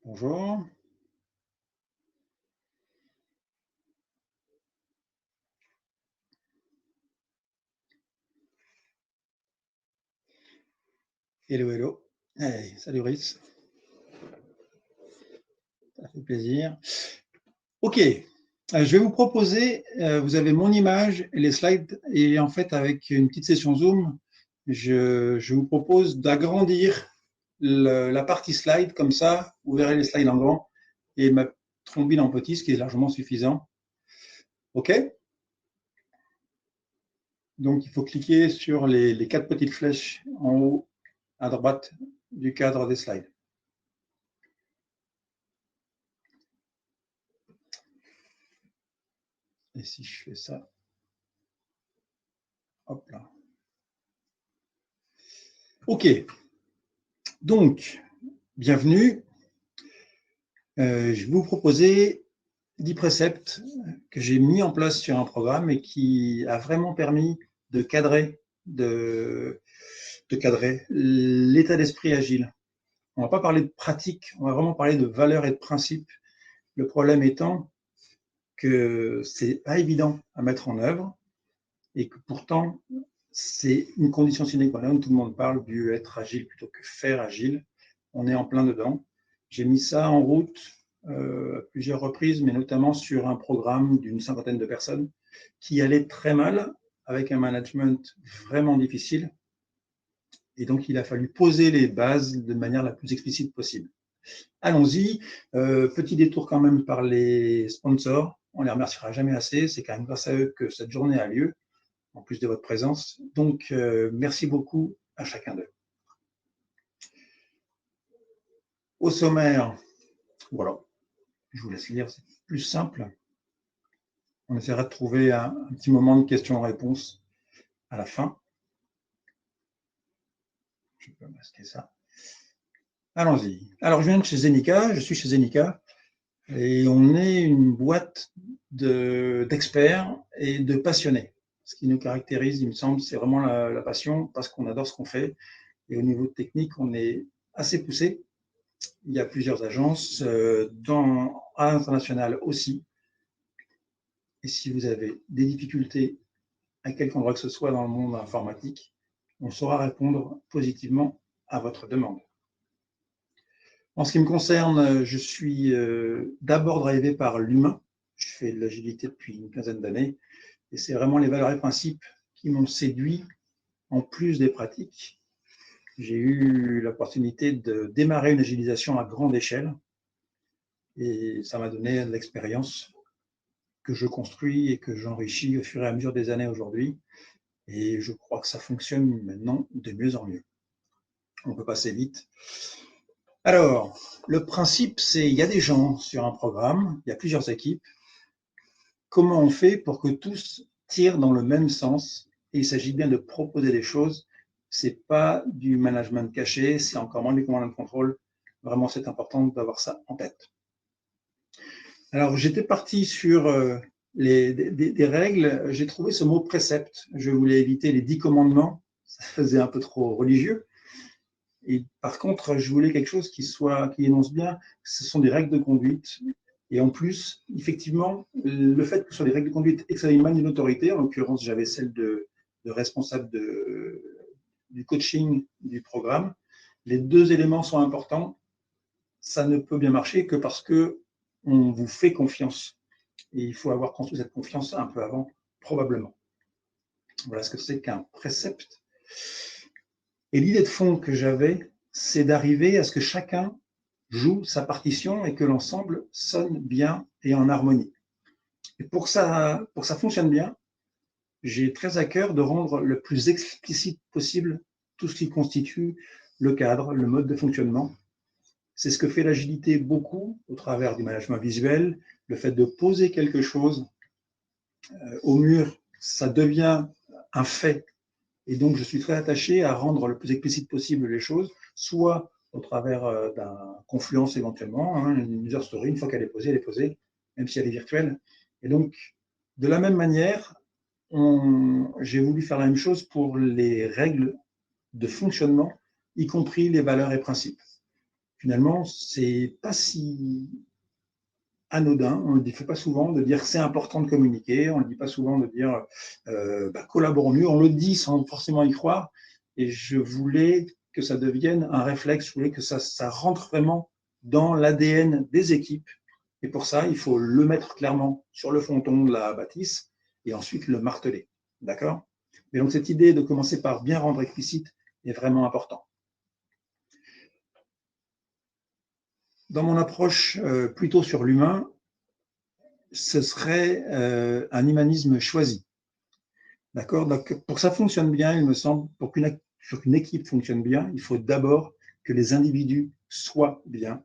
Bonjour. Hello, hello. Hey, salut Brice, ça fait plaisir. Ok, je vais vous proposer, vous avez mon image et les slides, et en fait avec une petite session Zoom, je vous propose d'agrandir la partie slide, comme ça, vous verrez les slides en grand et ma trombine en petit, ce qui est largement suffisant. Ok, donc il faut cliquer sur les 4 petites flèches en haut à droite du cadre des slides. Et si je fais ça, hop là. Ok, donc, bienvenue. Je vais vous proposer 10 préceptes que j'ai mis en place sur un programme et qui a vraiment permis de cadrer, cadrer l'état d'esprit agile. On ne va pas parler de pratique, on va vraiment parler de valeurs et de principes. Le problème étant que c'est pas évident à mettre en œuvre et que pourtant c'est une condition sine qua non. Tout le monde parle du être agile plutôt que faire agile. On est en plein dedans. J'ai mis ça en route à plusieurs reprises, mais notamment sur un programme d'une cinquantaine de personnes qui allait très mal, avec un management vraiment difficile. Et donc, il a fallu poser les bases de manière la plus explicite possible. Allons-y. Petit détour quand même par les sponsors. On ne les remerciera jamais assez. C'est quand même grâce à eux que cette journée a lieu, en plus de votre présence. Donc, merci beaucoup à chacun d'eux. Au sommaire, voilà, je vous laisse lire, c'est plus simple. On essaiera de trouver un petit moment de questions-réponses à la fin. Je peux masquer ça. Allons-y. Alors, je viens de chez Zenica, je suis chez Zenica, et on est une boîte d'experts et de passionnés. Ce qui nous caractérise, il me semble, c'est vraiment la passion, parce qu'on adore ce qu'on fait. Et au niveau technique, on est assez poussé. Il y a plusieurs agences, à l'international aussi. Et si vous avez des difficultés à quelque endroit que ce soit dans le monde informatique, on saura répondre positivement à votre demande. En ce qui me concerne, je suis d'abord drivé par l'humain. Je fais de l'agilité depuis une quinzaine d'années et c'est vraiment les valeurs et principes qui m'ont séduit en plus des pratiques. J'ai eu l'opportunité de démarrer une agilisation à grande échelle et ça m'a donné de l'expérience que je construis et que j'enrichis au fur et à mesure des années aujourd'hui. Et je crois que ça fonctionne maintenant de mieux en mieux. On peut passer vite. Alors, le principe, c'est il y a des gens sur un programme, il y a plusieurs équipes. Comment on fait pour que tous tirent dans le même sens? Et il s'agit bien de proposer des choses. C'est pas du management caché, c'est encore moins du command and control. Vraiment, c'est important d'avoir ça en tête. Alors, j'étais parti sur des règles. J'ai trouvé ce mot précepte. Je voulais éviter les 10 commandements. Ça faisait un peu trop religieux. Et par contre, je voulais quelque chose qui énonce bien que ce sont des règles de conduite. Et en plus, effectivement, le fait que ce soit des règles de conduite et que ça émane d'une autorité, en l'occurrence, j'avais celle de responsable du coaching du programme, les deux éléments sont importants. Ça ne peut bien marcher que parce que on vous fait confiance. Et il faut avoir construit cette confiance un peu avant, probablement. Voilà ce que c'est qu'un précepte. Et l'idée de fond que j'avais, c'est d'arriver à ce que chacun joue sa partition et que l'ensemble sonne bien et en harmonie. Et pour que ça fonctionne bien, j'ai très à cœur de rendre le plus explicite possible tout ce qui constitue le cadre, le mode de fonctionnement. C'est ce que fait l'agilité beaucoup au travers du management visuel, le fait de poser quelque chose au mur, ça devient un fait. Et donc, je suis très attaché à rendre le plus explicite possible les choses, soit au travers d'un confluence éventuellement, hein, une user story, une fois qu'elle est posée, même si elle est virtuelle. Et donc, de la même manière, j'ai voulu faire la même chose pour les règles de fonctionnement, y compris les valeurs et principes. finalement, c'est pas si anodin, on ne le fait pas souvent de dire c'est important de communiquer, on ne le dit pas souvent de dire collaborons mieux, on le dit sans forcément y croire, et je voulais que ça devienne un réflexe, je voulais que ça rentre vraiment dans l'ADN des équipes, et pour ça, il faut le mettre clairement sur le fronton de la bâtisse, et ensuite le marteler, d'accord? Mais donc cette idée de commencer par bien rendre explicite est vraiment importante. Dans mon approche plutôt sur l'humain, ce serait un humanisme choisi. D'accord? Donc, pour que ça fonctionne bien, il me semble, pour qu'une équipe fonctionne bien, il faut d'abord que les individus soient bien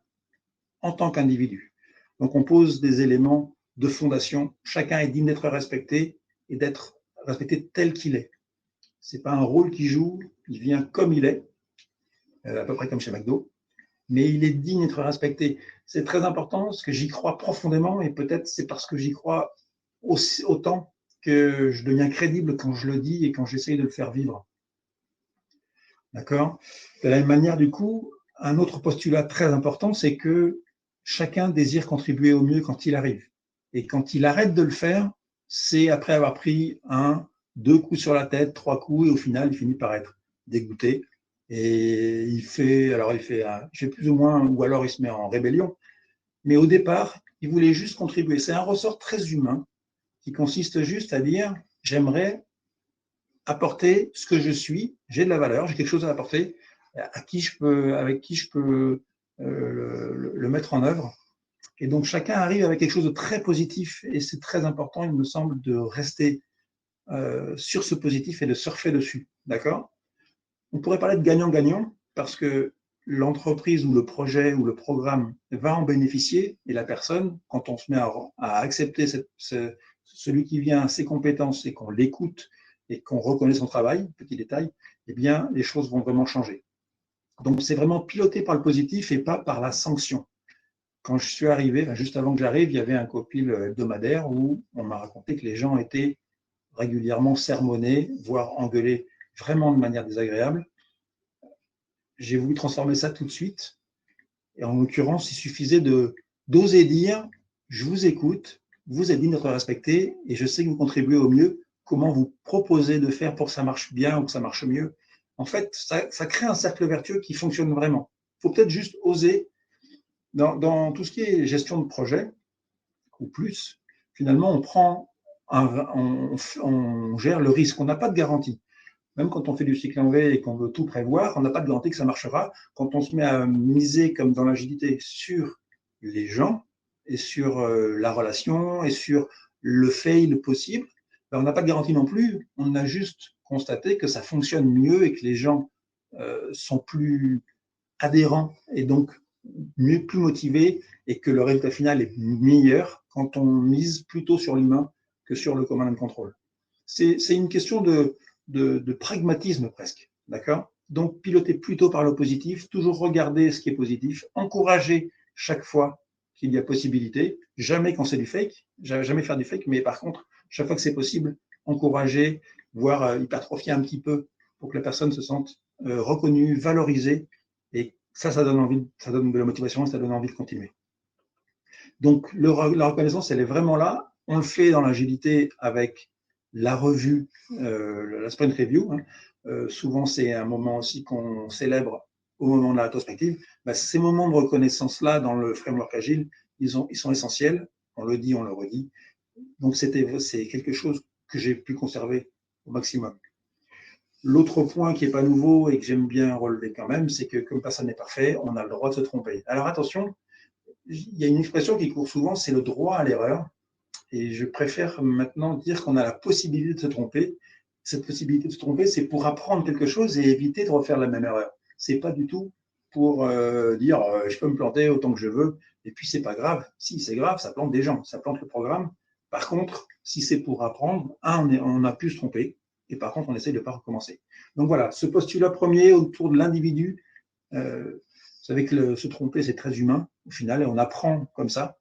en tant qu'individus. Donc, on pose des éléments de fondation. Chacun est digne d'être respecté et d'être respecté tel qu'il est. Ce n'est pas un rôle qu'il joue, il vient comme il est, à peu près comme chez McDo, mais il est digne d'être respecté. C'est très important parce que j'y crois profondément et peut-être c'est parce que j'y crois aussi, autant que je deviens crédible quand je le dis et quand j'essaye de le faire vivre. D'accord? De la même manière, du coup, un autre postulat très important, c'est que chacun désire contribuer au mieux quand il arrive. Et quand il arrête de le faire, c'est après avoir pris 1, 2 coups sur la tête, 3 coups, et au final, il finit par être dégoûté. Et il fait plus ou moins, ou alors il se met en rébellion. Mais au départ, il voulait juste contribuer. C'est un ressort très humain qui consiste juste à dire « j'aimerais apporter ce que je suis, j'ai de la valeur, j'ai quelque chose à apporter, avec qui je peux le mettre en œuvre. » Et donc, chacun arrive avec quelque chose de très positif et c'est très important, il me semble, de rester sur ce positif et de surfer dessus. D'accord? On pourrait parler de gagnant-gagnant parce que l'entreprise ou le projet ou le programme va en bénéficier et la personne, quand on se met à accepter celui qui vient, ses compétences et qu'on l'écoute et qu'on reconnaît son travail, petit détail, eh bien, les choses vont vraiment changer. Donc, c'est vraiment piloté par le positif et pas par la sanction. Quand je suis arrivé, juste avant que j'arrive, il y avait un copil hebdomadaire où on m'a raconté que les gens étaient régulièrement sermonnés, voire engueulés vraiment de manière désagréable. J'ai voulu transformer ça tout de suite. Et en l'occurrence, il suffisait d'oser dire « je vous écoute, vous êtes digne d'être respecté et je sais que vous contribuez au mieux. Comment vous proposez de faire pour que ça marche bien ou que ça marche mieux ?» En fait, ça crée un cercle vertueux qui fonctionne vraiment. Il faut peut-être juste oser, dans tout ce qui est gestion de projet, ou plus, finalement, on gère le risque. On n'a pas de garantie. Même quand on fait du cycle en V et qu'on veut tout prévoir, on n'a pas de garantie que ça marchera. Quand on se met à miser, comme dans l'agilité, sur les gens et sur la relation et sur le fail possible, ben on n'a pas de garantie non plus. On a juste constaté que ça fonctionne mieux et que les gens sont plus adhérents et donc plus motivés et que le résultat final est meilleur quand on mise plutôt sur l'humain que sur le command and control. C'est une question de pragmatisme presque, d'accord? Donc, piloter plutôt par le positif, toujours regarder ce qui est positif, encourager chaque fois qu'il y a possibilité, jamais quand c'est du fake, jamais faire du fake, mais par contre, chaque fois que c'est possible, encourager, voire hypertrophier un petit peu pour que la personne se sente reconnue, valorisée, et ça donne envie, ça donne de la motivation et ça donne envie de continuer. Donc, la reconnaissance, elle est vraiment là. On le fait dans l'agilité avec la revue, la sprint review. Souvent, c'est un moment aussi qu'on célèbre au moment de la rétrospective. Ces moments de reconnaissance-là, dans le framework agile, ils sont essentiels. On le dit, on le redit. Donc, c'est quelque chose que j'ai pu conserver au maximum. L'autre point qui n'est pas nouveau et que j'aime bien relever quand même, c'est que comme personne n'est parfait, on a le droit de se tromper. Alors attention, il y a une expression qui court souvent, c'est le droit à l'erreur. Et je préfère maintenant dire qu'on a la possibilité de se tromper. Cette possibilité de se tromper, c'est pour apprendre quelque chose et éviter de refaire la même erreur. Ce n'est pas du tout pour dire je peux me planter autant que je veux, et puis c'est pas grave. Si, c'est grave, ça plante des gens, ça plante le programme. Par contre, si c'est pour apprendre, on a pu se tromper, et par contre, on essaie de ne pas recommencer. Donc voilà, ce postulat premier autour de l'individu, vous savez que se tromper, c'est très humain, au final, et on apprend comme ça.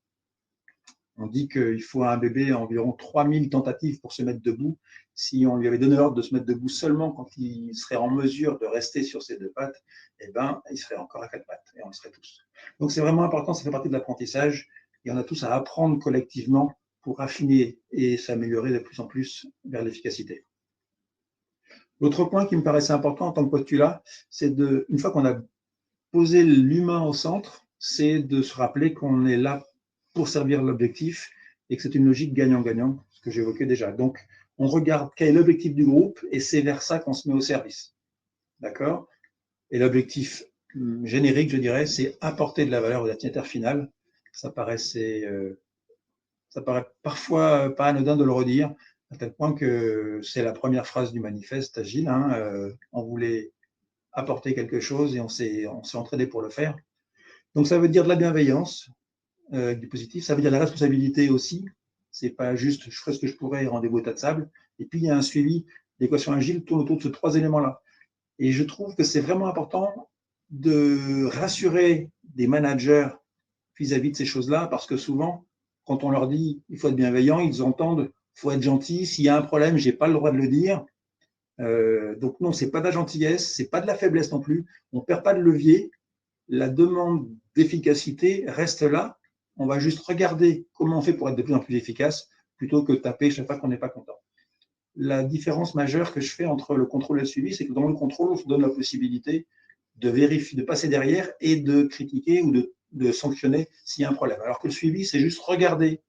On dit qu'il faut à un bébé environ 3000 tentatives pour se mettre debout. Si on lui avait donné l'ordre de se mettre debout seulement quand il serait en mesure de rester sur ses deux pattes, eh ben, il serait encore à quatre pattes et on le serait tous. Donc c'est vraiment important, ça fait partie de l'apprentissage et on a tous à apprendre collectivement pour affiner et s'améliorer de plus en plus vers l'efficacité. L'autre point qui me paraissait important en tant que postulat, c'est une fois qu'on a posé l'humain au centre, c'est de se rappeler qu'on est là pour servir l'objectif et que c'est une logique gagnant-gagnant, ce que j'évoquais déjà. Donc, on regarde quel est l'objectif du groupe et c'est vers ça qu'on se met au service. D'accord? Et l'objectif générique, je dirais, c'est apporter de la valeur au destinataire final. Ça paraît parfois pas anodin de le redire, à tel point que c'est la première phrase du manifeste Agile. On voulait apporter quelque chose et on s'est entraîné pour le faire. Donc ça veut dire de la bienveillance, du positif, ça veut dire de la responsabilité aussi. C'est pas juste je ferai ce que je pourrais et rendez-vous au tas de sable. Et puis il y a un suivi. L'équation Agile tourne autour de ces trois éléments-là. Et je trouve que c'est vraiment important de rassurer des managers vis-à-vis de ces choses-là, parce que souvent, quand on leur dit il faut être bienveillant, ils entendent il faut être gentil. S'il y a un problème, j'ai pas le droit de le dire. Donc non, c'est pas de la gentillesse, c'est pas de la faiblesse non plus. On perd pas de levier. La demande d'efficacité reste là. On va juste regarder comment on fait pour être de plus en plus efficace, plutôt que taper chaque fois qu'on n'est pas content. La différence majeure que je fais entre le contrôle et le suivi, c'est que dans le contrôle, on se donne la possibilité de vérifier, de passer derrière et de critiquer ou de sanctionner s'il y a un problème. Alors que le suivi, c'est juste regarder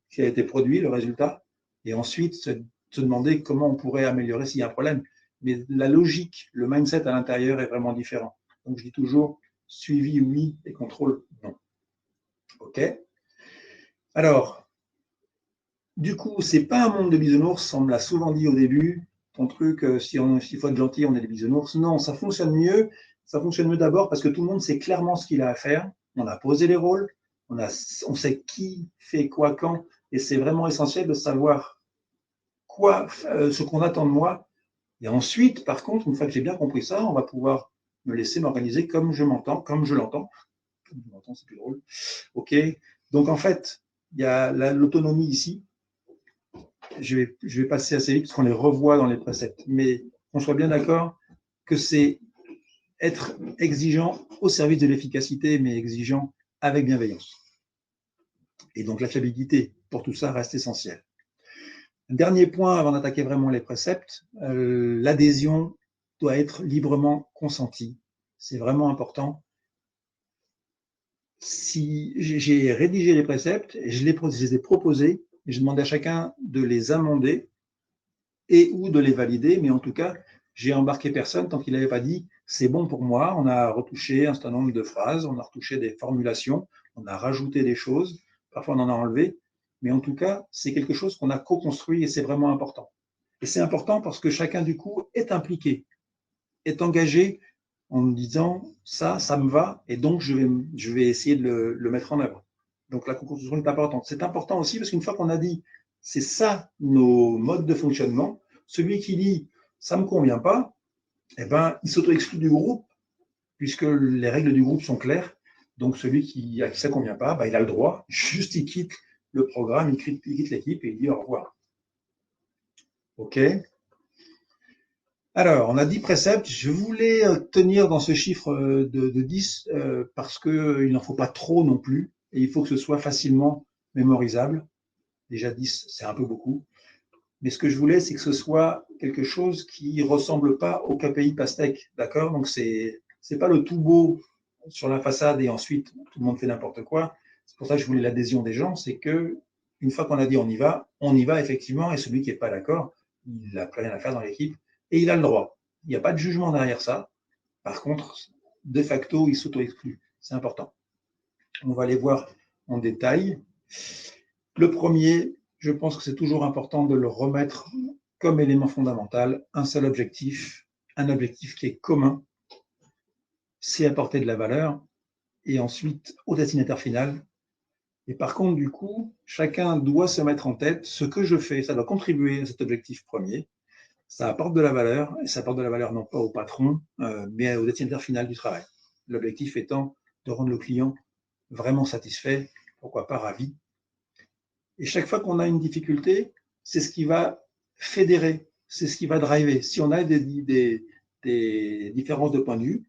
ce qui a été produit, le résultat, et ensuite se demander comment on pourrait améliorer s'il y a un problème. Mais la logique, le mindset à l'intérieur est vraiment différent. Donc je dis toujours suivi oui et contrôle non. OK? Alors, du coup, c'est pas un monde de bisounours, on me l'a souvent dit au début. Ton truc, s'il faut être gentil, on est des bisounours. Non, ça fonctionne mieux. Ça fonctionne mieux d'abord parce que tout le monde sait clairement ce qu'il a à faire. On a posé les rôles, on sait qui fait quoi quand, et c'est vraiment essentiel de savoir ce qu'on attend de moi. Et ensuite, par contre, une fois que j'ai bien compris ça, on va pouvoir me laisser m'organiser comme je m'entends, comme je l'entends. Comme je m'entends, c'est plus drôle. OK. Donc en fait, il y a l'autonomie ici. Je vais passer assez vite parce qu'on les revoit dans les préceptes. Mais qu'on soit bien d'accord que c'est être exigeant au service de l'efficacité, mais exigeant avec bienveillance. Et donc la fiabilité pour tout ça reste essentielle. Dernier point avant d'attaquer vraiment les préceptes, l'adhésion doit être librement consentie. C'est vraiment important. Si j'ai rédigé les préceptes, je les ai proposés, et je demandais à chacun de les amender et ou de les valider, mais en tout cas, j'ai embarqué personne tant qu'il n'avait pas dit c'est bon pour moi. On a retouché un certain nombre de phrases, on a retouché des formulations, on a rajouté des choses, parfois on en a enlevé, mais en tout cas, c'est quelque chose qu'on a co-construit et c'est vraiment important. Et c'est important parce que chacun, du coup, est impliqué, est engagé en me disant ça me va, et donc je vais essayer de le mettre en œuvre. Donc la co-construction est importante. C'est important aussi parce qu'une fois qu'on a dit c'est ça nos modes de fonctionnement, celui qui dit ça ne me convient pas, eh ben, il s'auto-exclut du groupe puisque les règles du groupe sont claires. Donc celui à qui ça ne convient pas, ben, il a le droit, juste il quitte le programme, il quitte l'équipe et il dit au revoir. OK. Alors, on a 10 préceptes. Je voulais tenir dans ce chiffre de 10 parce qu'il n'en faut pas trop non plus et il faut que ce soit facilement mémorisable. Déjà 10, c'est un peu beaucoup. Mais ce que je voulais, c'est que ce soit quelque chose qui ne ressemble pas au KPI pastèque. D'accord? Donc, c'est pas le tout beau sur la façade et ensuite tout le monde fait n'importe quoi. C'est pour ça que je voulais l'adhésion des gens. C'est que une fois qu'on a dit on y va effectivement. Et celui qui n'est pas d'accord, il n'a plus rien à faire dans l'équipe et il a le droit. Il n'y a pas de jugement derrière ça. Par contre, de facto, il s'auto-exclut. C'est important. On va les voir en détail. Le premier, je pense que c'est toujours important de le remettre comme élément fondamental, un seul objectif, un objectif qui est commun, c'est apporter de la valeur, et ensuite au destinataire final. Et par contre, du coup, chacun doit se mettre en tête ce que je fais, ça doit contribuer à cet objectif premier, ça apporte de la valeur, et ça apporte de la valeur non pas au patron, mais au destinataire final du travail. L'objectif étant de rendre le client vraiment satisfait, pourquoi pas ravi. Et chaque fois qu'on a une difficulté, c'est ce qui va fédérer, c'est ce qui va driver. Si on a des différences de point de vue,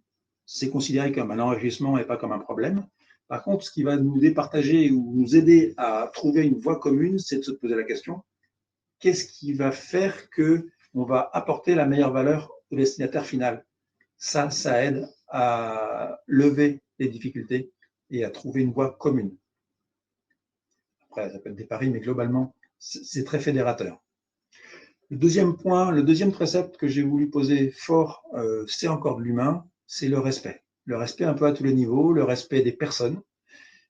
c'est considéré comme un enrichissement et pas comme un problème. Par contre, ce qui va nous départager ou nous aider à trouver une voie commune, c'est de se poser la question, qu'est-ce qui va faire qu'on va apporter la meilleure valeur au destinataire final? Ça aide à lever les difficultés et à trouver une voie commune. Après, ça peut être des paris, mais globalement, c'est très fédérateur. Le deuxième point, le deuxième précepte que j'ai voulu poser fort, c'est encore de l'humain, c'est le respect. Le respect un peu à tous les niveaux, le respect des personnes.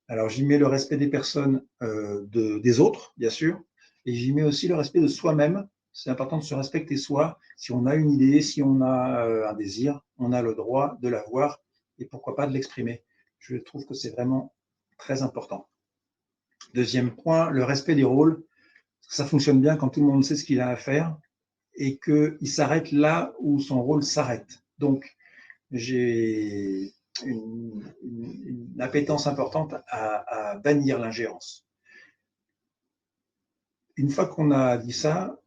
Alors, j'y mets le respect des personnes des autres, bien sûr, et j'y mets aussi le respect de soi-même. C'est important de se respecter soi. Si on a une idée, si on a un désir, on a le droit de l'avoir et pourquoi pas de l'exprimer. Je trouve que c'est vraiment très important. Deuxième point, le respect des rôles. Ça fonctionne bien quand tout le monde sait ce qu'il a à faire et qu'il s'arrête là où son rôle s'arrête. Donc, j'ai une appétence importante à bannir l'ingérence. Une fois qu'on a dit ça,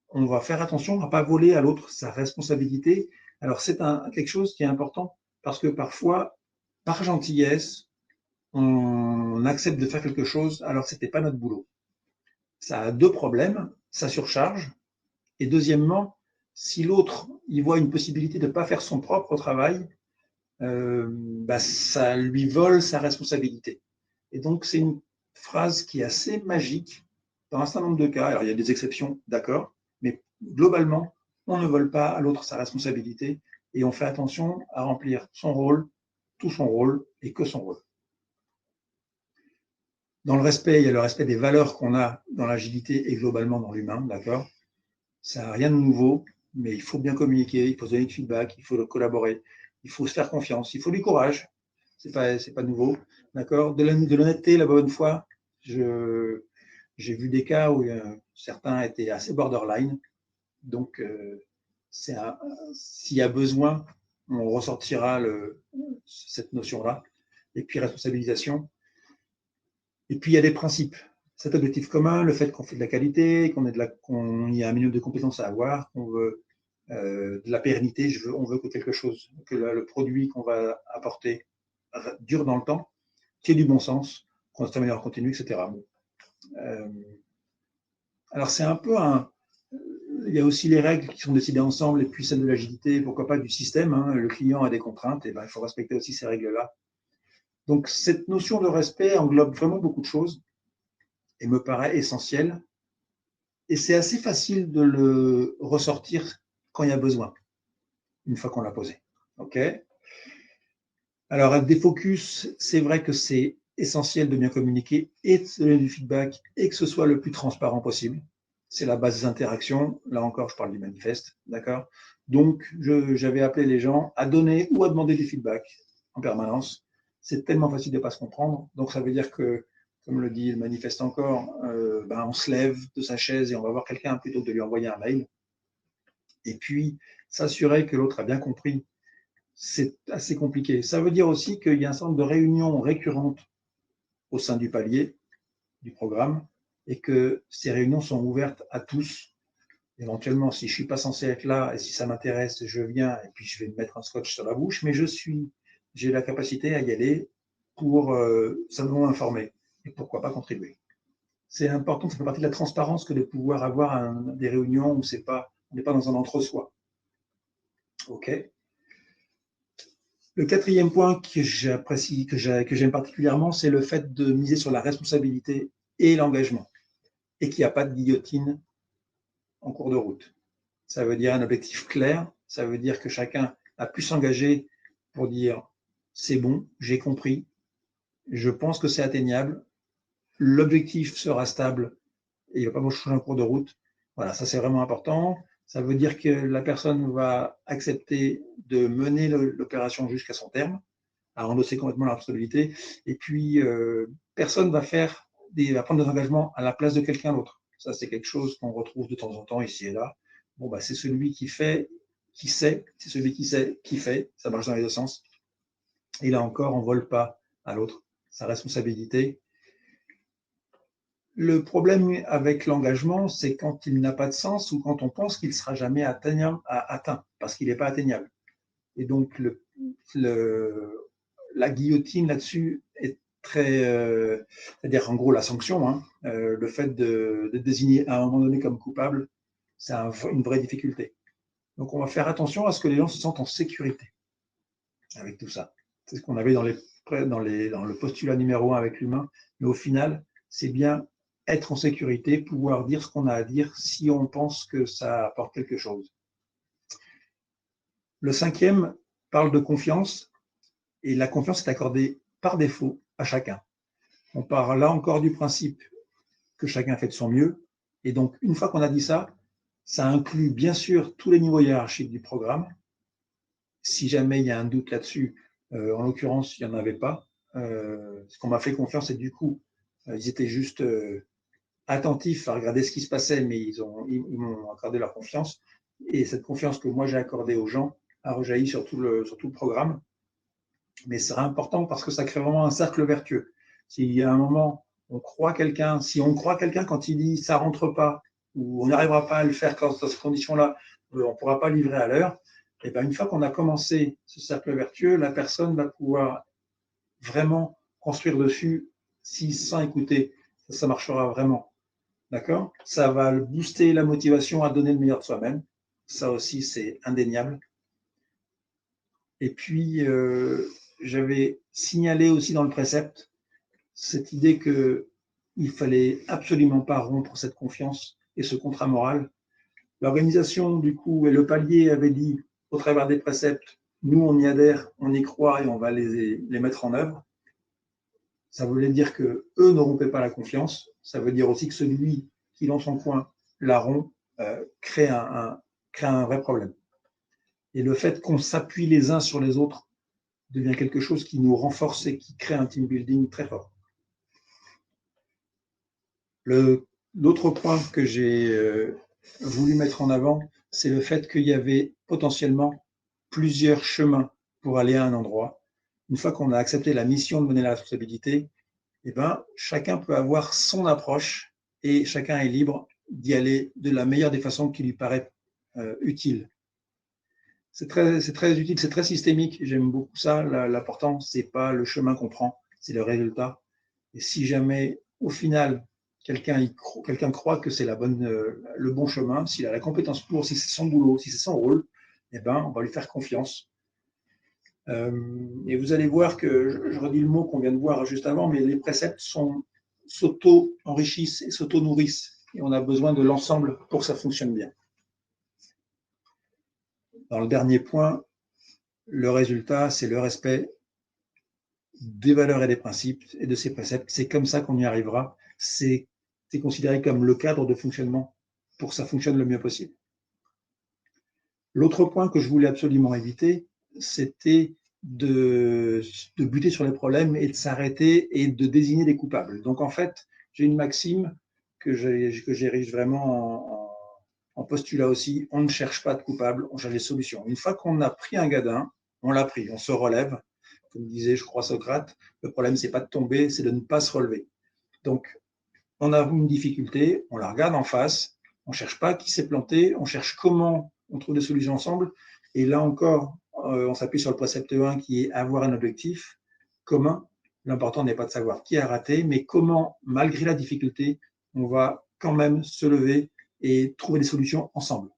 on va faire attention, on ne va pas voler à l'autre sa responsabilité. Alors, c'est quelque chose qui est important parce que parfois, par gentillesse, on accepte de faire quelque chose alors que ce n'était pas notre boulot. Ça a deux problèmes, ça surcharge. Et deuxièmement, si l'autre il voit une possibilité de ne pas faire son propre travail, ça lui vole sa responsabilité. Et donc, c'est une phrase qui est assez magique dans un certain nombre de cas. Alors, il y a des exceptions, d'accord, mais globalement, on ne vole pas à l'autre sa responsabilité et on fait attention à remplir son rôle, tout son rôle et que son rôle. Dans le respect, il y a le respect des valeurs qu'on a dans l'agilité et globalement dans l'humain, d'accord. Ça n'a rien de nouveau, mais il faut bien communiquer, il faut donner du feedback, il faut collaborer, il faut se faire confiance, il faut du courage. C'est pas nouveau, d'accord. De l'honnêteté, la bonne foi. J'ai vu des cas où certains étaient assez borderline. Donc, s'il y a besoin, on ressortira cette notion-là. Et puis, responsabilisation. Et puis, il y a des principes. Cet objectif commun, le fait qu'on fait de la qualité, qu'on y a un minimum de compétences à avoir, qu'on veut de la pérennité, on veut que quelque chose, que le produit qu'on va apporter dure dans le temps, qu'il y ait du bon sens, qu'on s'améliore en continu, etc. Bon. Alors, c'est un peu il y a aussi les règles qui sont décidées ensemble et puis celles de l'agilité, pourquoi pas du système. Hein. Le client a des contraintes, et ben, il faut respecter aussi ces règles-là. Donc, cette notion de respect englobe vraiment beaucoup de choses et me paraît essentielle. Et c'est assez facile de le ressortir quand il y a besoin, une fois qu'on l'a posé. OK ? Alors, avec des focus, c'est vrai que c'est essentiel de bien communiquer et de donner du feedback et que ce soit le plus transparent possible. C'est la base des interactions. Là encore, je parle du manifeste, d'accord? Donc, j'avais appelé les gens à donner ou à demander du feedback en permanence. C'est tellement facile de ne pas se comprendre. Donc, ça veut dire que, comme le dit le manifeste encore, on se lève de sa chaise et on va voir quelqu'un plutôt que de lui envoyer un mail. Et puis, s'assurer que l'autre a bien compris, c'est assez compliqué. Ça veut dire aussi qu'il y a un certain nombre de réunions récurrentes au sein du palier, du programme, et que ces réunions sont ouvertes à tous. Éventuellement, si je ne suis pas censé être là et si ça m'intéresse, je viens et puis je vais me mettre un scotch sur la bouche, mais j'ai la capacité à y aller pour simplement informer et pourquoi pas contribuer. C'est important, ça fait partie de la transparence que de pouvoir avoir des réunions où on n'est pas dans un entre-soi. OK. Le quatrième point que j'apprécie, que j'aime particulièrement, c'est le fait de miser sur la responsabilité et l'engagement et qu'il n'y a pas de guillotine en cours de route. Ça veut dire un objectif clair, ça veut dire que chacun a pu s'engager pour dire c'est bon, j'ai compris, je pense que c'est atteignable, l'objectif sera stable et il ne va pas changer en cours de route. Voilà, ça c'est vraiment important. Ça veut dire que la personne va accepter de mener l'opération jusqu'à son terme, à endosser complètement la responsabilité. Et puis, personne va prendre des engagements à la place de quelqu'un d'autre. Ça, c'est quelque chose qu'on retrouve de temps en temps ici et là. Bon, c'est celui qui fait, qui sait, c'est celui qui sait, qui fait. Ça marche dans les deux sens. Et là encore, on ne vole pas à l'autre sa responsabilité. Le problème avec l'engagement, c'est quand il n'a pas de sens ou quand on pense qu'il ne sera jamais atteint, parce qu'il n'est pas atteignable. Et donc, la guillotine là-dessus est très, c'est-à-dire en gros la sanction, hein, le fait de désigner à un moment donné comme coupable, c'est une vraie difficulté. Donc, on va faire attention à ce que les gens se sentent en sécurité avec tout ça. C'est ce qu'on avait dans le postulat numéro 1 avec l'humain, mais au final, c'est bien être en sécurité, pouvoir dire ce qu'on a à dire si on pense que ça apporte quelque chose. Le 5e parle de confiance, et la confiance est accordée par défaut à chacun. On part là encore du principe que chacun fait de son mieux, et donc une fois qu'on a dit ça, ça inclut bien sûr tous les niveaux hiérarchiques du programme. Si jamais il y a un doute là-dessus, en l'occurrence, il n'y en avait pas. Ce qu'on m'a fait confiance, et du coup, ils étaient juste attentifs à regarder ce qui se passait, mais ils m'ont accordé leur confiance. Et cette confiance que moi j'ai accordée aux gens a rejailli sur tout le programme. Mais c'est important parce que ça crée vraiment un cercle vertueux. S'il y a un moment, si on croit quelqu'un quand il dit ça rentre pas, ou on n'arrivera pas à le faire dans ces conditions-là, on ne pourra pas livrer à l'heure, et bien une fois qu'on a commencé ce cercle vertueux, la personne va pouvoir vraiment construire dessus. S'il se sent écouté, ça marchera vraiment. D'accord? Ça va booster la motivation à donner le meilleur de soi-même. Ça aussi, c'est indéniable. Et puis, j'avais signalé aussi dans le précepte cette idée qu'il ne fallait absolument pas rompre cette confiance et ce contrat moral. L'organisation, du coup, et le palier avait dit, au travers des préceptes, nous, on y adhère, on y croit et on va les mettre en œuvre. Ça voulait dire qu'eux ne rompaient pas la confiance. Ça veut dire aussi que celui qui, dans son coin, la rompt, crée un vrai problème. Et le fait qu'on s'appuie les uns sur les autres devient quelque chose qui nous renforce et qui crée un team building très fort. L'autre point que j'ai voulu mettre en avant, c'est le fait qu'il y avait potentiellement plusieurs chemins pour aller à un endroit. Une fois qu'on a accepté la mission de mener la responsabilité, eh ben, chacun peut avoir son approche et chacun est libre d'y aller de la meilleure des façons qui lui paraît utile. C'est très utile, c'est très systémique. J'aime beaucoup ça. L'important, c'est pas le chemin qu'on prend, c'est le résultat. Et si jamais, au final, quelqu'un croit que c'est le bon chemin, s'il a la compétence pour, si c'est son boulot, si c'est son rôle, eh ben, on va lui faire confiance. Et vous allez voir que, je redis le mot qu'on vient de voir juste avant, mais les préceptes s'auto-enrichissent et s'auto-nourrissent. Et on a besoin de l'ensemble pour que ça fonctionne bien. Dans le dernier point, le résultat, c'est le respect des valeurs et des principes et de ces préceptes. C'est comme ça qu'on y arrivera. C'est considéré comme le cadre de fonctionnement pour que ça fonctionne le mieux possible. L'autre point que je voulais absolument éviter, c'était de buter sur les problèmes et de s'arrêter et de désigner des coupables. Donc en fait, j'ai une maxime que j'érige vraiment en postulat aussi. On ne cherche pas de coupables, on cherche des solutions. Une fois qu'on a pris un gadin, on l'a pris, on se relève. Comme disait, je crois, Socrate, le problème, c'est pas de tomber, c'est de ne pas se relever. Donc, on a une difficulté, on la regarde en face, on ne cherche pas qui s'est planté, on cherche comment on trouve des solutions ensemble. Et là encore, on s'appuie sur le précepte 1 qui est avoir un objectif commun. L'important n'est pas de savoir qui a raté, mais comment, malgré la difficulté, on va quand même se lever et trouver des solutions ensemble.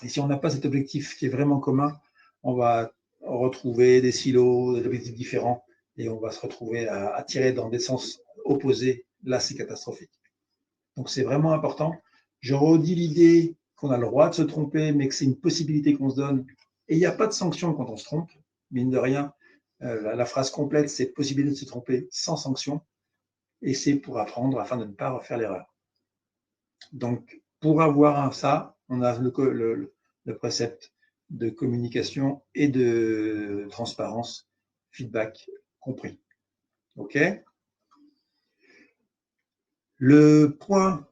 Et si on n'a pas cet objectif qui est vraiment commun, on va retrouver des silos, des objectifs différents, et on va se retrouver à tirer dans des sens opposés. Là, c'est catastrophique. Donc, c'est vraiment important. Je redis l'idée qu'on a le droit de se tromper, mais que c'est une possibilité qu'on se donne. Et il n'y a pas de sanction quand on se trompe, mine de rien. La phrase complète, c'est possibilité de se tromper sans sanction. Et c'est pour apprendre afin de ne pas refaire l'erreur. Donc, pour avoir ça, on a le précepte de communication et de transparence, feedback compris. OK? Le point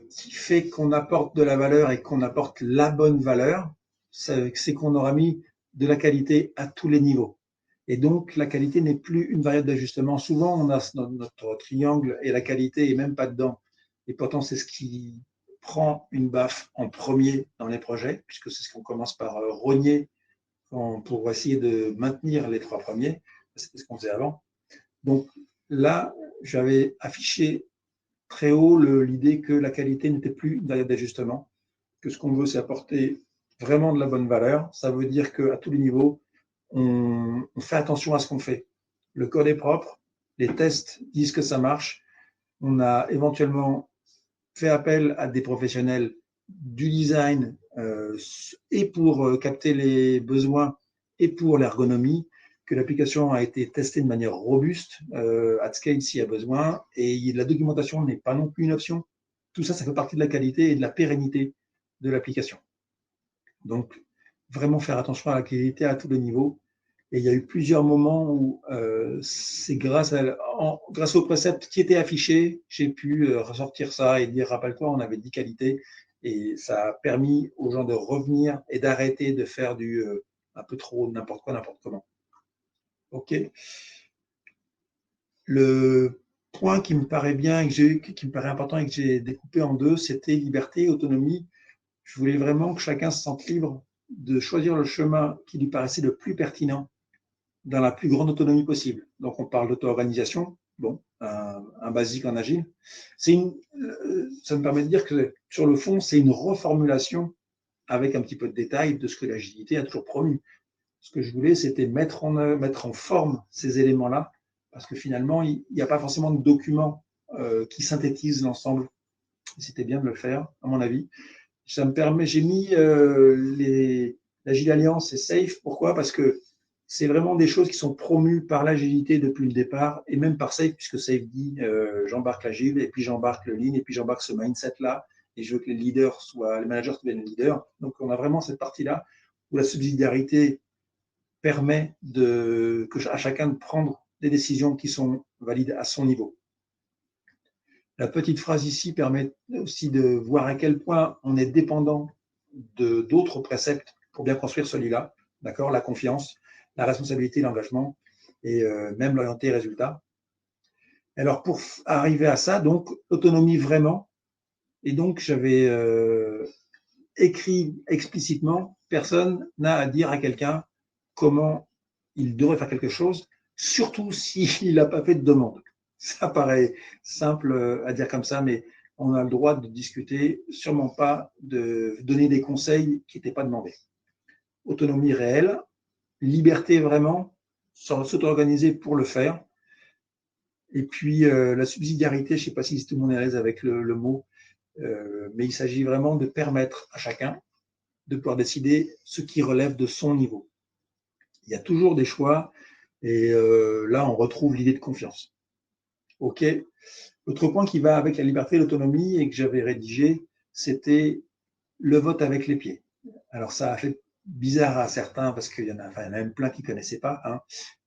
qui fait qu'on apporte de la valeur et qu'on apporte la bonne valeur, c'est qu'on aura mis de la qualité à tous les niveaux. Et donc, la qualité n'est plus une variable d'ajustement. Souvent, on a notre triangle et la qualité n'est même pas dedans. Et pourtant, c'est ce qui prend une baffe en premier dans les projets, puisque c'est ce qu'on commence par rogner pour essayer de maintenir les 3 premiers. C'était ce qu'on faisait avant. Donc là, j'avais affiché très haut l'idée que la qualité n'était plus une variable d'ajustement, que ce qu'on veut, c'est apporter vraiment de la bonne valeur. Ça veut dire qu'à tous les niveaux, on fait attention à ce qu'on fait. Le code est propre, les tests disent que ça marche. On a éventuellement fait appel à des professionnels du design et pour capter les besoins et pour l'ergonomie, que l'application a été testée de manière robuste, at scale s'il y a besoin, et la documentation n'est pas non plus une option. Tout ça, ça fait partie de la qualité et de la pérennité de l'application. Donc, vraiment faire attention à la qualité à tous les niveaux. Et il y a eu plusieurs moments où c'est grâce au précepte qui était affiché, j'ai pu ressortir ça et dire, rappelle-toi, on avait dit qualité. Et ça a permis aux gens de revenir et d'arrêter de faire du un peu trop n'importe quoi, n'importe comment. OK. Le point qui me paraît bien, qui me paraît important et que j'ai découpé en deux, c'était liberté, autonomie. Je voulais vraiment que chacun se sente libre de choisir le chemin qui lui paraissait le plus pertinent dans la plus grande autonomie possible. Donc, on parle d'auto-organisation, bon, un basique en agile. Ça me permet de dire que sur le fond, c'est une reformulation avec un petit peu de détail de ce que l'agilité a toujours promu. Ce que je voulais, c'était mettre en forme ces éléments-là, parce que finalement, il n'y a pas forcément de document qui synthétise l'ensemble. C'était bien de le faire, à mon avis. Ça me permet, j'ai mis l'Agile Alliance et Safe. Pourquoi? Parce que c'est vraiment des choses qui sont promues par l'agilité depuis le départ, et même par Safe, puisque Safe dit j'embarque l'agile, et puis j'embarque le lean, et puis j'embarque ce mindset-là, et je veux que les managers deviennent les leaders. Donc on a vraiment cette partie-là où la subsidiarité permet à chacun de prendre des décisions qui sont valides à son niveau. La petite phrase ici permet aussi de voir à quel point on est dépendant d'autres préceptes pour bien construire celui-là, d'accord? La confiance, la responsabilité, l'engagement et même l'orienté résultat. Alors pour arriver à ça, donc autonomie vraiment, et donc j'avais écrit explicitement, personne n'a à dire à quelqu'un comment il devrait faire quelque chose, surtout s'il n'a pas fait de demande. Ça paraît simple à dire comme ça, mais on a le droit de discuter, sûrement pas de donner des conseils qui n'étaient pas demandés. Autonomie réelle, liberté vraiment, s'auto-organiser pour le faire. Et puis la subsidiarité, je ne sais pas si tout le monde est à l'aise avec le mot, mais il s'agit vraiment de permettre à chacun de pouvoir décider ce qui relève de son niveau. Il y a toujours des choix, et là, on retrouve l'idée de confiance. OK. L'autre point qui va avec la liberté et l'autonomie et que j'avais rédigé, c'était le vote avec les pieds. Alors, ça a fait bizarre à certains parce qu'il y en a même plein qui ne connaissaient pas. Hein.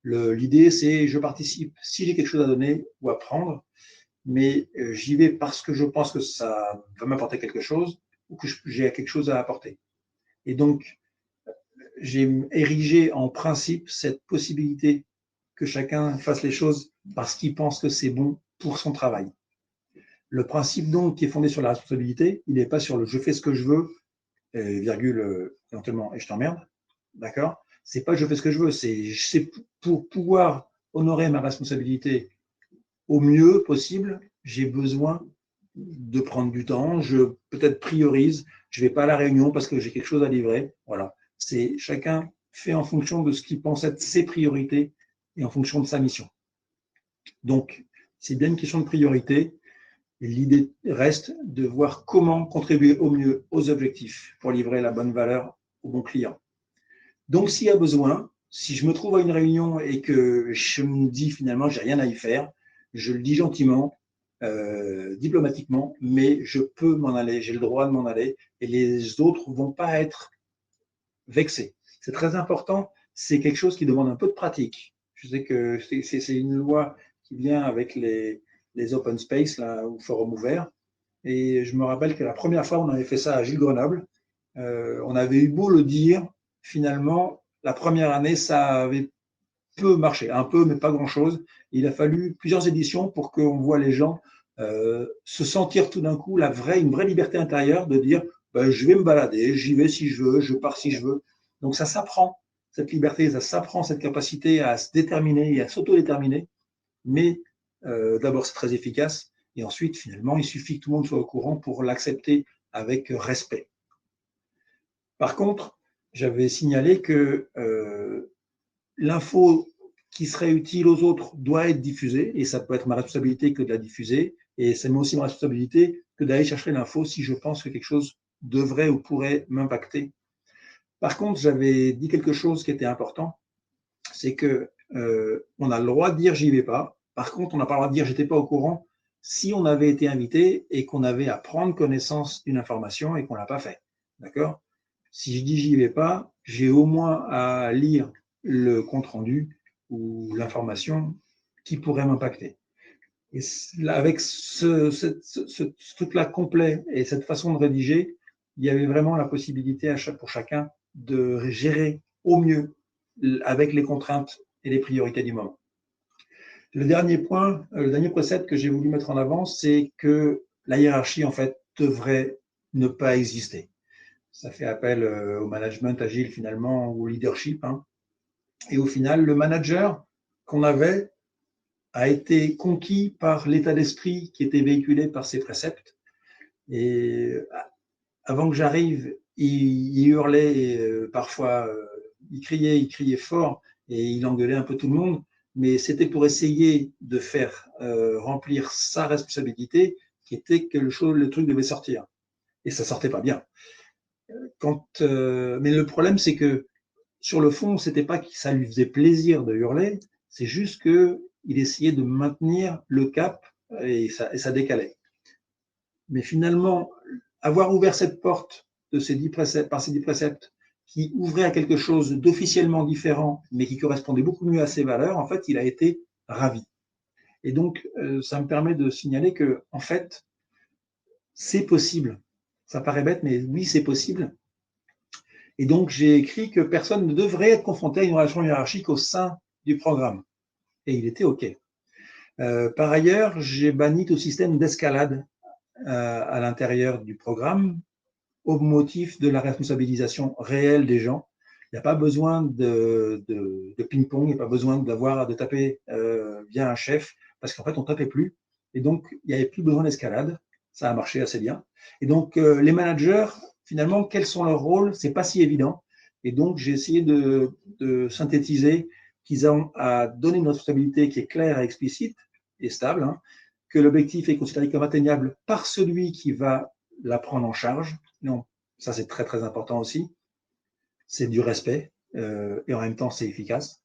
L'idée, c'est je participe si j'ai quelque chose à donner ou à prendre, mais j'y vais parce que je pense que ça va m'apporter quelque chose ou que j'ai quelque chose à apporter. Et donc, j'ai érigé en principe cette possibilité que chacun fasse les choses parce qu'il pense que c'est bon pour son travail. Le principe donc qui est fondé sur la responsabilité, il n'est pas sur le je fais ce que je veux, virgule éventuellement et je t'emmerde, d'accord? C'est pas je fais ce que je veux, c'est pour pouvoir honorer ma responsabilité au mieux possible, j'ai besoin de prendre du temps, je peut-être priorise, je vais pas à la réunion parce que j'ai quelque chose à livrer, voilà. C'est chacun fait en fonction de ce qu'il pense être ses priorités et en fonction de sa mission. Donc, c'est bien une question de priorité. Et l'idée reste de voir comment contribuer au mieux aux objectifs pour livrer la bonne valeur au bon client. Donc, s'il y a besoin, si je me trouve à une réunion et que je me dis finalement, j'ai rien à y faire, je le dis gentiment, diplomatiquement, mais je peux m'en aller, j'ai le droit de m'en aller et les autres ne vont pas être vexés. C'est très important, c'est quelque chose qui demande un peu de pratique. Je sais que c'est une loi qui vient avec les open space, là, ou forums ouverts. Et je me rappelle que la première fois, on avait fait ça à Gilles Grenoble. On avait eu beau le dire, finalement, la première année, ça avait peu marché, un peu, mais pas grand-chose. Il a fallu plusieurs éditions pour qu'on voit les gens se sentir tout d'un coup une vraie liberté intérieure de dire ben, je vais me balader, j'y vais si je veux, je pars si je veux. Donc ça s'apprend, cette liberté, ça s'apprend, cette capacité à se déterminer et à s'autodéterminer. Mais d'abord, c'est très efficace. Et ensuite, finalement, il suffit que tout le monde soit au courant pour l'accepter avec respect. Par contre, j'avais signalé que l'info qui serait utile aux autres doit être diffusée, et ça peut être ma responsabilité que de la diffuser, et c'est aussi ma responsabilité que d'aller chercher l'info si je pense que quelque chose devrait ou pourrait m'impacter. Par contre, j'avais dit quelque chose qui était important, c'est que on a le droit de dire j'y vais pas. Par contre, on n'a pas le droit de dire j'étais pas au courant si on avait été invité et qu'on avait à prendre connaissance d'une information et qu'on l'a pas fait. D'accord? Si je dis j'y vais pas, j'ai au moins à lire le compte rendu ou l'information qui pourrait m'impacter. Et avec ce truc-là complet et cette façon de rédiger, il y avait vraiment la possibilité pour chacun de gérer au mieux avec les contraintes et les priorités du moment. Le dernier point, le dernier précepte que j'ai voulu mettre en avant, c'est que la hiérarchie, en fait, devrait ne pas exister. Ça fait appel au management agile, finalement, ou au leadership. Hein. Et au final, le manager qu'on avait a été conquis par l'état d'esprit qui était véhiculé par ces préceptes. Et avant que j'arrive, il hurlait parfois, il criait fort et il engueulait un peu tout le monde, mais c'était pour essayer de faire remplir sa responsabilité, qui était que le truc devait sortir. Et ça sortait pas bien. Mais le problème, c'est que sur le fond, c'était pas que ça lui faisait plaisir de hurler, c'est juste qu'il essayait de maintenir le cap et ça décalait. Mais finalement, avoir ouvert cette porte de ces 10 préceptes, par ces 10 préceptes qui ouvrait à quelque chose d'officiellement différent, mais qui correspondait beaucoup mieux à ses valeurs, en fait, il a été ravi. Et donc, ça me permet de signaler que, en fait, c'est possible. Ça paraît bête, mais oui, c'est possible. Et donc, j'ai écrit que personne ne devrait être confronté à une relation hiérarchique au sein du programme. Et il était OK. Par ailleurs, j'ai banni tout système d'escalade à l'intérieur du programme au motif de la responsabilisation réelle des gens. Il n'y a pas besoin de ping-pong, il n'y a pas besoin de taper via un chef, parce qu'en fait, on ne tapait plus. Et donc, il n'y avait plus besoin d'escalade. Ça a marché assez bien. Et donc, les managers, finalement, quels sont leurs rôles? Ce n'est pas si évident. Et donc, j'ai essayé de synthétiser qu'ils ont à donner une responsabilité qui est claire et explicite et stable, hein, que l'objectif est considéré comme atteignable par celui qui va la prendre en charge. Non, ça c'est très très important aussi. C'est du respect et en même temps c'est efficace.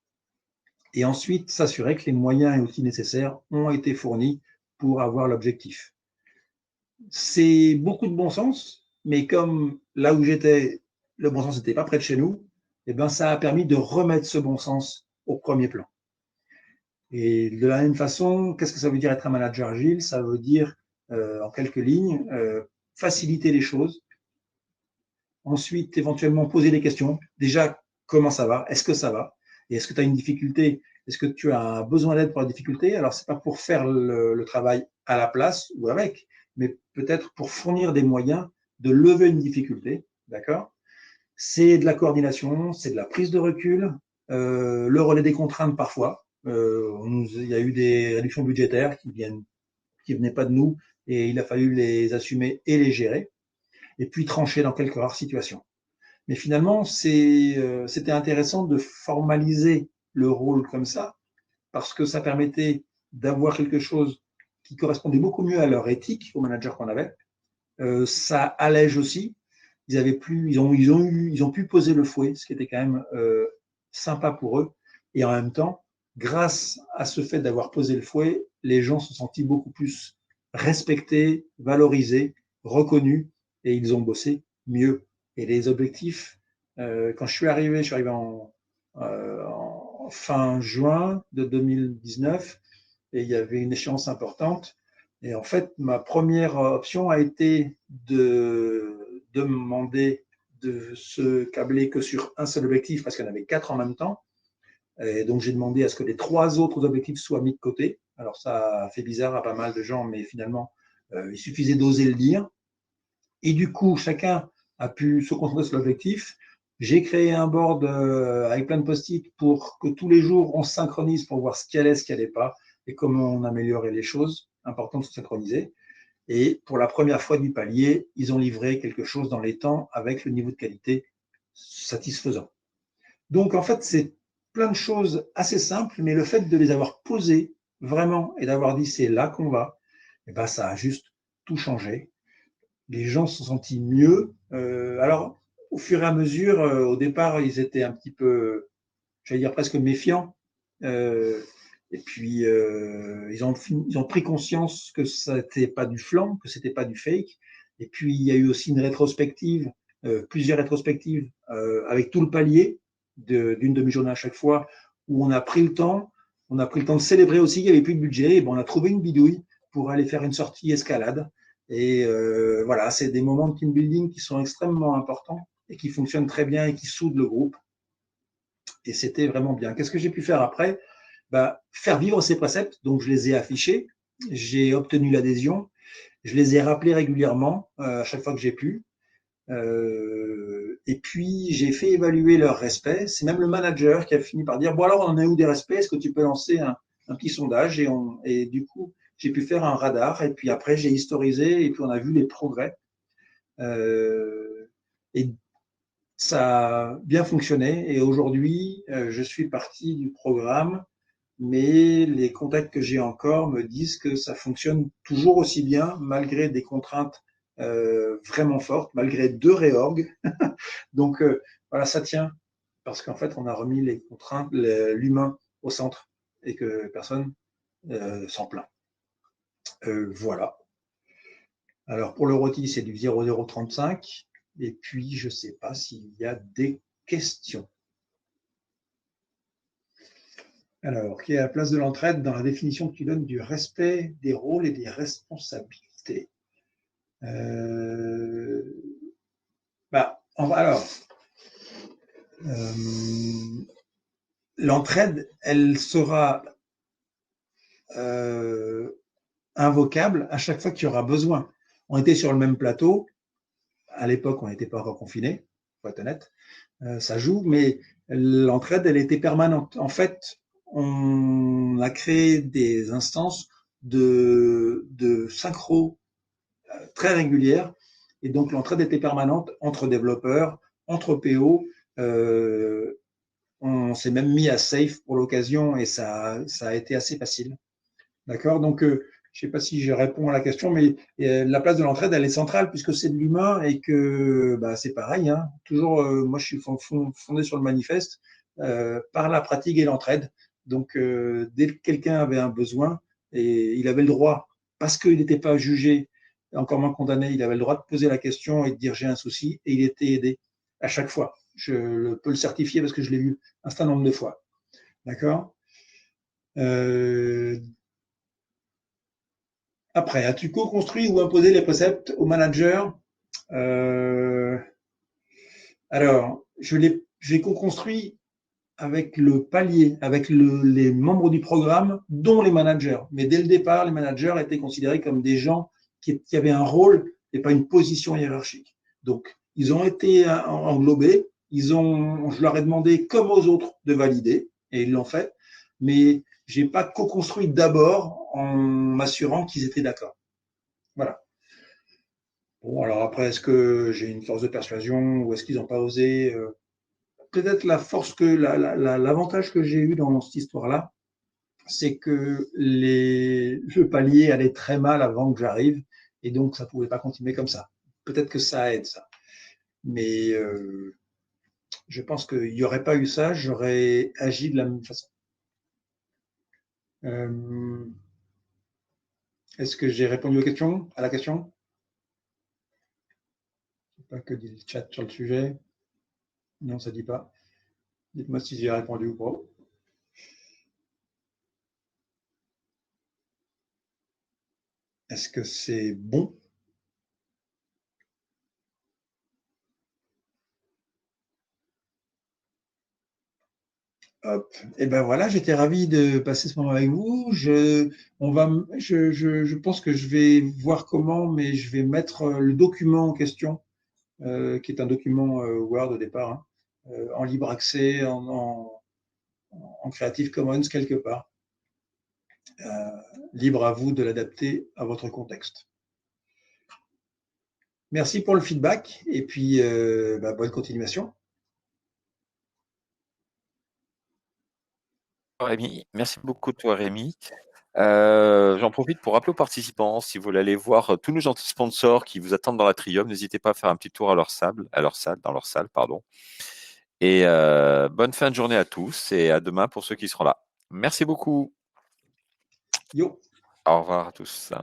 Et ensuite, s'assurer que les moyens et outils nécessaires ont été fournis pour avoir l'objectif. C'est beaucoup de bon sens, mais comme là où j'étais, le bon sens n'était pas près de chez nous, eh ben, ça a permis de remettre ce bon sens au premier plan. Et de la même façon, qu'est-ce que ça veut dire être un manager agile? Ça veut dire, en quelques lignes, faciliter les choses. Ensuite, éventuellement, poser des questions. Déjà, comment ça va? Est-ce que ça va? Et est-ce que tu as une difficulté? Est-ce que tu as un besoin d'aide pour la difficulté? Alors, ce n'est pas pour faire le travail à la place ou avec, mais peut-être pour fournir des moyens de lever une difficulté. D'accord? C'est de la coordination, c'est de la prise de recul, le relais des contraintes parfois. Il y a eu des réductions budgétaires qui venaient pas de nous et il a fallu les assumer et les gérer, et puis trancher dans quelques rares situations. Mais finalement, c'était intéressant de formaliser le rôle comme ça, parce que ça permettait d'avoir quelque chose qui correspondait beaucoup mieux à leur éthique, aux managers qu'on avait. Ça allège aussi. Ils ont pu poser le fouet, ce qui était quand même sympa pour eux. Et en même temps, grâce à ce fait d'avoir posé le fouet, les gens se sont sentis beaucoup plus respectés, valorisés, reconnus, et ils ont bossé mieux. Et les objectifs, quand je suis arrivé en fin juin de 2019, et il y avait une échéance importante. Et en fait, ma première option a été de demander de se câbler que sur un seul objectif, parce qu'il y en avait 4 en même temps, Et donc, j'ai demandé à ce que les 3 autres objectifs soient mis de côté. Alors, ça fait bizarre à pas mal de gens, mais finalement, il suffisait d'oser le dire. Et du coup, chacun a pu se concentrer sur l'objectif. J'ai créé un board avec plein de post-it pour que tous les jours, on se synchronise pour voir ce qui allait, ce qui n'allait pas et comment on améliorait les choses. Important de se synchroniser. Et pour la première fois du palier, ils ont livré quelque chose dans les temps avec le niveau de qualité satisfaisant. Donc, en fait, c'est plein de choses assez simples, mais le fait de les avoir posées vraiment et d'avoir dit c'est là qu'on va, eh ben, ça a juste tout changé. Les gens se sont sentis mieux. Alors, au fur et à mesure, au départ, ils étaient un petit peu, j'allais dire presque méfiants. Euh, et puis, ils ont pris conscience que ça n'était pas du flan, que c'était pas du fake. Et puis, il y a eu aussi une rétrospective, plusieurs rétrospectives avec tout le palier d'une demi-journée à chaque fois, où on a pris le temps. On a pris le temps de célébrer aussi qu'il n'y avait plus de budget. Et bon, on a trouvé une bidouille pour aller faire une sortie escalade. Et voilà, c'est des moments de team building qui sont extrêmement importants et qui fonctionnent très bien et qui soudent le groupe. Et c'était vraiment bien. Qu'est-ce que j'ai pu faire après? Bah, faire vivre ces préceptes. Donc, je les ai affichés, j'ai obtenu l'adhésion, je les ai rappelés régulièrement à chaque fois que j'ai pu. Et puis, j'ai fait évaluer leur respect. C'est même le manager qui a fini par dire, bon alors, on en est où des respects? Est-ce que tu peux lancer un petit sondage? Et du coup, j'ai pu faire un radar. Et puis après, j'ai historisé et puis on a vu les progrès. Et ça a bien fonctionné. Et aujourd'hui, je suis parti du programme, mais les contacts que j'ai encore me disent que ça fonctionne toujours aussi bien, malgré des contraintes vraiment fortes, malgré 2 réorgs. Donc voilà, ça tient, parce qu'en fait, on a remis les contraintes, l'humain au centre, et que personne s'en plaint. Voilà. Alors pour le rôti, c'est du 0,035. Et puis, je ne sais pas s'il y a des questions. Alors, quelle est la place de l'entraide dans la définition que tu donnes du respect des rôles et des responsabilités? Alors, l'entraide, elle sera invocable à chaque fois qu'il y aura besoin. On était sur le même plateau. À l'époque, on n'était pas encore confinés, faut être honnête. Ça joue, mais l'entraide, elle était permanente. En fait, on a créé des instances de synchro très régulières, et donc l'entraide était permanente entre développeurs, entre PO. On s'est même mis à safe pour l'occasion et ça a été assez facile. D'accord. Donc, je ne sais pas si je réponds à la question, mais la place de l'entraide, elle est centrale puisque c'est de l'humain et que bah, c'est pareil. Hein. Toujours, moi, je suis fondé sur le manifeste par la pratique et l'entraide. Donc, dès que quelqu'un avait un besoin, et il avait le droit, parce qu'il n'était pas jugé, encore moins condamné, il avait le droit de poser la question et de dire j'ai un souci, et il était aidé à chaque fois. Je peux le certifier parce que je l'ai vu un certain nombre de fois. D'accord. Après, as-tu co-construit ou imposé les préceptes au manager? euh, Alors, j'ai co-construit avec le palier, avec les membres du programme, dont les managers. Mais dès le départ, les managers étaient considérés comme des gens qui avaient un rôle et pas une position hiérarchique. Donc, ils ont été englobés. Je leur ai demandé, comme aux autres, de valider, et ils l'ont fait. Mais j'ai pas co-construit d'abord en m'assurant qu'ils étaient d'accord. Voilà. Bon, alors après, est-ce que j'ai une force de persuasion ou est-ce qu'ils n'ont pas osé? Peut-être la force l'avantage que j'ai eu dans cette histoire-là, c'est que le palier allait très mal avant que j'arrive et donc ça ne pouvait pas continuer comme ça. Peut-être que ça aide ça. Mais je pense qu'il n'y aurait pas eu ça, j'aurais agi de la même façon. Euh, Est-ce que j'ai répondu à la question? Je ne sais pas que dit le chat sur le sujet. Non, ça ne dit pas. Dites-moi si j'ai répondu ou pas. Est-ce que c'est bon? Hop. Et ben voilà, j'étais ravi de passer ce moment avec vous. Je pense que je vais voir comment, mais je vais mettre le document en question, qui est un document Word au départ, hein, en libre accès, en Creative Commons quelque part. Libre à vous de l'adapter à votre contexte. Merci pour le feedback et puis bonne continuation. Rémi, merci beaucoup toi Rémi. J'en profite pour rappeler aux participants, si vous voulez aller voir tous nos gentils sponsors qui vous attendent dans l'atrium, n'hésitez pas à faire un petit tour dans leur salle, pardon. Et bonne fin de journée à tous et à demain pour ceux qui seront là. Merci beaucoup. Yo. Au revoir à tous.